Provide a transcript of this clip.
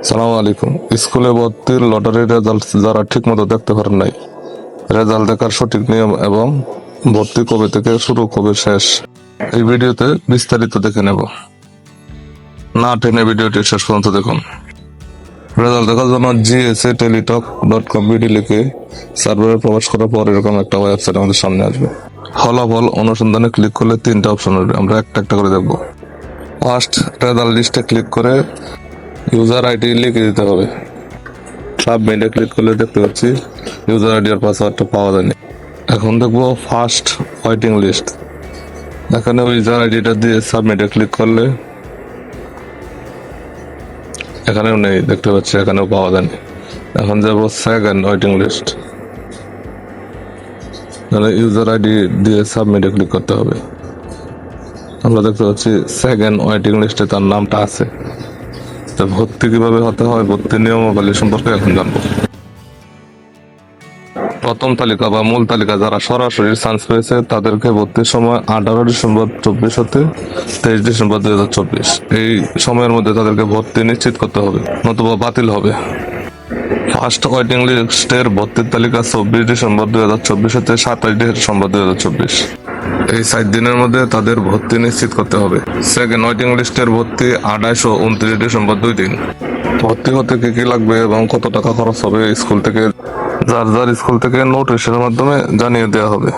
সালাম আলাইকুম। স্কুলে ভর্তির লটারির রেজাল্ট যারা ঠিক মতো দেখতে পারেন নাই, রেজাল্ট দেখার সঠিক নিয়ম এবং ভর্তি কবে থেকে শুরু কবে শেষ, এই ভিডিওতে বিস্তারিত দেখে নেব। না টেনে ভিডিওটি শেষ পর্যন্ত দেখুন। রেজাল্ট দেখার জন্য gsa.telitalk.com বিডি লিখে সার্ভারে প্রবেশ করার পর এরকম একটা ওয়েবসাইট আমাদের সামনে আসবে। ফলাফল অনুসন্ধানে ক্লিক করলে তিনটা অপশন আসবে, আমরা একটা একটা করে দেখবো। ফার্স্ট, রেজাল্ট লিস্টে ক্লিক করে ইউজার আইডি লিখে দিতে হবে। সাবমিটে ক্লিক করলে দেখতে পাচ্ছি ইউজার আইডি আর পাসওয়ার্ডটা পাওয়া যায়নি। এখন দেখবো ফার্স্ট ওয়েটিং লিস্ট। এখানে ইউজার আইডিটা দিয়ে সাবমিটে ক্লিক করলে এখানেও নেই, দেখতে পাচ্ছি এখানেও পাওয়া যায়নি। এখন যাবো সেকেন্ড ওয়েটিং লিস্ট। তাহলে ইউজার আইডি দিয়ে সাবমিটে ক্লিক করতে হবে। আমরা দেখতে পাচ্ছি সেকেন্ড ওয়েটিং লিস্টে তার নামটা আছে। ভর্তি কিভাবে হতে হয়, ভর্তি নিয়মাবলী সম্পর্কে এখন জানবো। প্রথম তালিকা বা মূল তালিকা যারা সরাসরি চান্স পেয়েছে তাদেরকে ভর্তির সময় 18 ডিসেম্বর 24 হতে 23 ডিসেম্বর 2024 এই সময়ের মধ্যে তাদেরকে ভর্তি নিশ্চিত করতে হবে, নতুবা বাতিল হবে। ফার্স্ট ওয়েটিং লিস্টের ভর্তির তালিকা 24 ডিসেম্বর 2024 হতে 27 ডিসেম্বর 2024 এই 7 দিনের মধ্যে তাদের ভর্তি নিশ্চিত করতে হবে। সেকেন্ড ওয়েটিং লিস্টের ভর্তি 28 ও 29 ডিসেম্বর 2 দিন। ভর্তি হতে কি কি লাগবে এবং কত টাকা খরচ হবে স্কুল থেকে যার স্কুল থেকে নোটিশের মাধ্যমে জানিয়ে দেওয়া হবে।